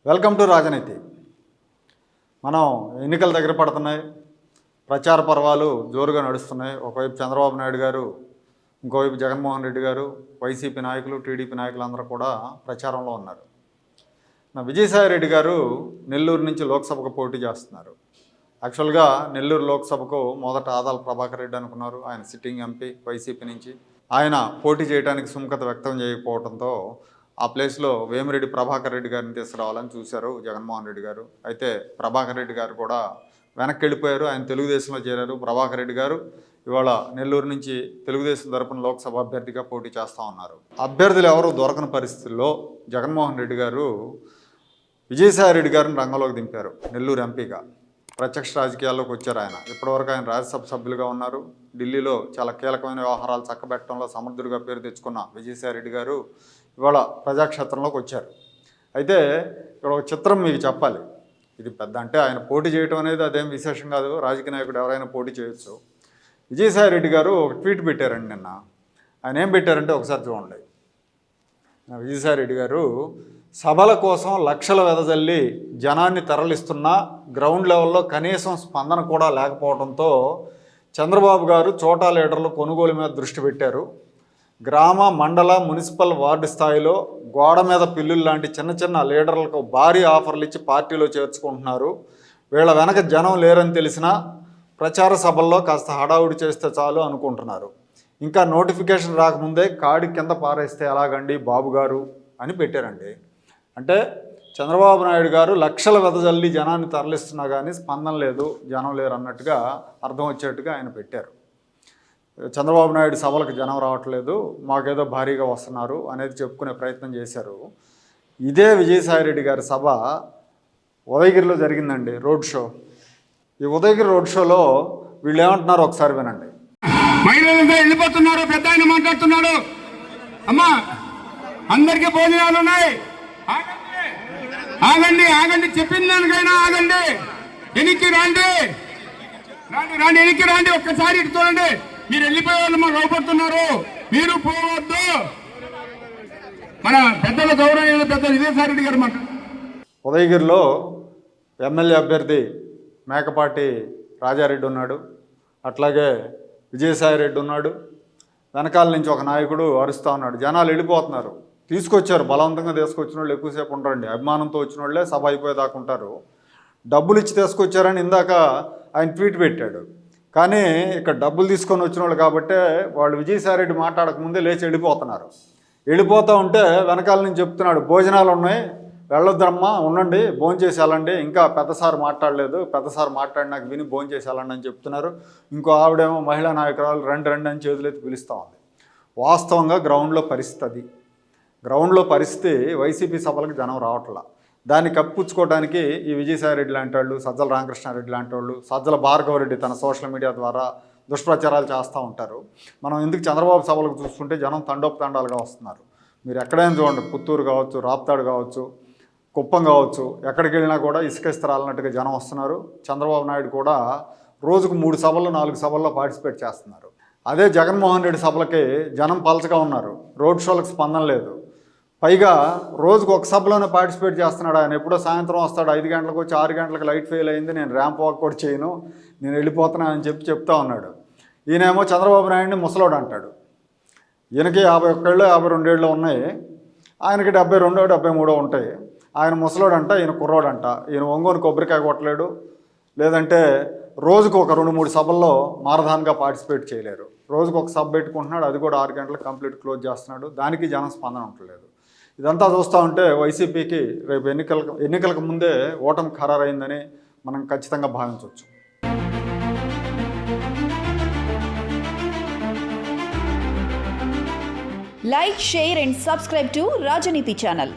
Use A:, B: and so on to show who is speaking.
A: Welcome to రాజనీతి. మనం ఎన్నికల దగ్గర పడుతున్నాయి, ప్రచార పర్వాలు జోరుగా నడుస్తున్నాయి. ఒకవైపు చంద్రబాబు నాయుడు గారు, ఇంకోవైపు జగన్మోహన్ రెడ్డి గారు, వైసీపీ నాయకులు, టీడీపీ నాయకులు అందరూ కూడా ప్రచారంలో ఉన్నారు. విజయసాయి రెడ్డి గారు నెల్లూరు నుంచి లోక్సభకు పోటీ చేస్తున్నారు. యాక్చువల్గా నెల్లూరు లోక్సభకు మొదట ఆదాల ప్రభాకర్ రెడ్డి అనుకున్నారు. ఆయన సిట్టింగ్ ఎంపీ వైసీపీ నుంచి. ఆయన పోటీ చేయడానికి సుముఖత వ్యక్తం చేయకపోవడంతో ఆ ప్లేస్లో వేమిరెడ్డి ప్రభాకర్ రెడ్డి గారిని తీసుకురావాలని చూశారు జగన్మోహన్ రెడ్డి గారు. అయితే ప్రభాకర్ రెడ్డి గారు కూడా వెనక్కి వెళ్ళిపోయారు. ఆయన తెలుగుదేశంలో చేరారు. ప్రభాకర్ రెడ్డి గారు ఇవాళ నెల్లూరు నుంచి తెలుగుదేశం తరపున లోక్సభ అభ్యర్థిగా పోటీ చేస్తూ ఉన్నారు. అభ్యర్థులు ఎవరు దొరకని పరిస్థితుల్లో జగన్మోహన్ రెడ్డి గారు విజయసాయి రెడ్డి గారిని రంగంలోకి దింపారు. నెల్లూరు ఎంపీగా ప్రత్యక్ష రాజకీయాల్లోకి వచ్చారు. ఆయన ఇప్పటివరకు ఆయన రాజ్యసభ సభ్యులుగా ఉన్నారు. ఢిల్లీలో చాలా కీలకమైన వ్యవహారాలు చక్కబెట్టడంలో సమర్థుడిగా పేరు తెచ్చుకున్న విజయసాయి రెడ్డి గారు ఇవాళ ప్రజాక్షేత్రంలోకి వచ్చారు. అయితే ఇక్కడ ఒక చిత్రం మీకు చెప్పాలి. ఇది పెద్ద అంటే ఆయన పోటీ చేయడం అనేది అదేం విశేషం కాదు. రాజకీయ నాయకుడు ఎవరైనా పోటీ చేయొచ్చు. విజయసాయి రెడ్డి గారు ఒక ట్వీట్ పెట్టారండి నిన్న. ఆయన ఏం పెట్టారంటే ఒకసారి చూడండి. విజయసాయి రెడ్డి గారు సభల కోసం లక్షల వెదజల్లి జనాన్ని తరలిస్తున్నా గ్రౌండ్ లెవెల్లో కనీసం స్పందన కూడా లేకపోవడంతో చంద్రబాబు గారు చోటా లీడర్లు కొనుగోలు మీద దృష్టి పెట్టారు. గ్రామ, మండల, మున్సిపల్, వార్డు స్థాయిలో గోడ మీద పిల్లులు లాంటి చిన్న చిన్న లీడర్లకు భారీ ఆఫర్లు ఇచ్చి పార్టీలో చేర్చుకుంటున్నారు. వీళ్ళ వెనక జనం లేరని తెలిసినా ప్రచార సభల్లో కాస్త హడావుడి చేస్తే చాలు అనుకుంటున్నారు. ఇంకా నోటిఫికేషన్ రాకముందే కాడి కింద పారేస్తే ఎలాగండి బాబు గారు అని పెట్టారండి. అంటే చంద్రబాబు నాయుడు గారు లక్షల వెదజల్లి జనాన్ని తరలిస్తున్నా కానీ స్పందన లేదు, జనం లేరు అన్నట్టుగా అర్థం వచ్చేట్టుగా ఆయన పెట్టారు. చంద్రబాబు నాయుడు సభలకు జనం రావట్లేదు, మాకేదో భారీగా వస్తున్నారు అనేది చెప్పుకునే ప్రయత్నం చేశారు. ఇదే విజయసాయి రెడ్డి గారి సభ ఉదయగిరిలో జరిగిందండి, రోడ్ షో. ఈ ఉదయగిరి రోడ్ షోలో వీళ్ళు ఏమంటున్నారో ఒకసారి వినండి.
B: మహిళలంతా వెళ్ళిపోతున్నారు, పెద్ద ఆయన మాట్లాడుతున్నాడు. అమ్మా, అందరికీ భోజనాలు ఉన్నాయి, ఆగండి ఆగండి, చెప్పిన దానికైనా ఆగండి, వెనక్కి రండి, రండి రండి, వెనక్కి రండి, ఒక్కసారి ఇటు చూడండి. మీరు వెళ్ళిపోయే వాళ్ళు మాకు అవపడుతున్నారు, మీరు పోవద్దు. మన పెద్దల గౌరవ పెద్ద విజయసాయి రెడ్డి గారు మాట.
A: ఉదయగిరిలో ఎమ్మెల్యే అభ్యర్థి మేకపాటి రాజారెడ్డి ఉన్నాడు, అట్లాగే విజయసాయి రెడ్డి ఉన్నాడు. వెనకాల నుంచి ఒక నాయకుడు అరుస్తూ ఉన్నాడు. జనాలు వెళ్ళిపోతున్నారు. తీసుకొచ్చారు, బలవంతంగా తీసుకొచ్చిన వాళ్ళు ఎక్కువసేపు ఉంటారండి. అభిమానంతో వచ్చిన వాళ్ళే సభ అయిపోయేదాకా ఉంటారు. డబ్బులు ఇచ్చి తీసుకొచ్చారని ఇందాక ఆయన ట్వీట్ పెట్టాడు. కానీ ఇక్కడ డబ్బులు తీసుకొని వచ్చిన వాళ్ళు కాబట్టే వాళ్ళు విజయసాయి రెడ్డి మాట్లాడకముందే లేచి వెళ్ళిపోతున్నారు. వెళ్ళిపోతూ ఉంటే వెనకాల నుంచి చెప్తున్నాడు, భోజనాలు ఉన్నాయి, వెళ్ళొద్దమ్మా, ఉండండి, భోంచేసి వెళ్ళండి, ఇంకా పెద్దసారి మాట్లాడలేదు, పెద్దసారి మాట్లాడినాక విని భోంచేసి వెళ్ళండి అని చెప్తున్నారు. ఇంకో ఆవిడేమో మహిళా నాయకురాలు రండి రండి అని చేతులెత్తి పిలుస్తూ ఉంది. వాస్తవంగా గ్రౌండ్లో పరిస్థితి అది. గ్రౌండ్లో పరిస్థితి వైసీపీ సభలకు జనం రావట్లా. దాన్ని కప్పించుకోవడానికి ఈ విజయసాయి రెడ్డి లాంటి వాళ్ళు, సజ్జల రామకృష్ణారెడ్డి లాంటి వాళ్ళు, సజ్జల భార్గవరెడ్డి తన సోషల్ మీడియా ద్వారా దుష్ప్రచారాలు చేస్తూ ఉంటారు. మనం ఎందుకు చంద్రబాబు సభలకు చూస్తుంటే జనం తండోపతండాలుగా వస్తున్నారు. మీరు ఎక్కడైనా చూడండి, పుత్తూరు కావచ్చు, రాప్తాడు కావచ్చు, కుప్పం కావచ్చు, ఎక్కడికి వెళ్ళినా కూడా ఇసుక ఇస్తరాలన్నట్టుగా జనం వస్తున్నారు. చంద్రబాబు నాయుడు కూడా రోజుకు 3 సభలు 4 సభల్లో పార్టిసిపేట్ చేస్తున్నారు. అదే జగన్మోహన్ రెడ్డి సభలకి జనం పలచగా ఉన్నారు, రోడ్ షోలకు స్పందన లేదు. పైగా రోజుకు ఒక సభలోనే పార్టిసిపేట్ చేస్తున్నాడు. ఆయన ఎప్పుడో సాయంత్రం వస్తాడు, 5 గంటలకు వచ్చి 6 గంటలకు లైట్ ఫెయిల్ అయింది, నేను ర్యాంప్ వాక్ కూడా చేయను, నేను వెళ్ళిపోతున్నాను అని చెప్తా ఉన్నాడు. ఈయనేమో చంద్రబాబు నాయుడిని ముసలోడు అంటాడు. ఈయనకి 51 52 ఏళ్ళు ఉన్నాయి, ఆయనకి 72 73 ఉంటాయి. ఆయన ముసలోడు అంట, ఈయన కుర్రోడు అంట. ఈయన ఒంగోని కొబ్బరికాయ కొట్టలేడు, లేదంటే రోజుకు ఒక 2-3 సభల్లో మారథాన్గా పార్టిసిపేట్ చేయలేరు. రోజుకు ఒక సభ పెట్టుకుంటున్నాడు, అది కూడా 6 గంటలకు కంప్లీట్ క్లోజ్ చేస్తున్నాడు. దానికి జనం స్పందన ఉండలేదు. ఇదంతా చూస్తూ ఉంటే వైసీపీకి రేపు ఎన్నికలకు ముందే ఓటమి ఖరారైందని మనం ఖచ్చితంగా భావించవచ్చు.
C: Like, share and subscribe to Rajaniti channel.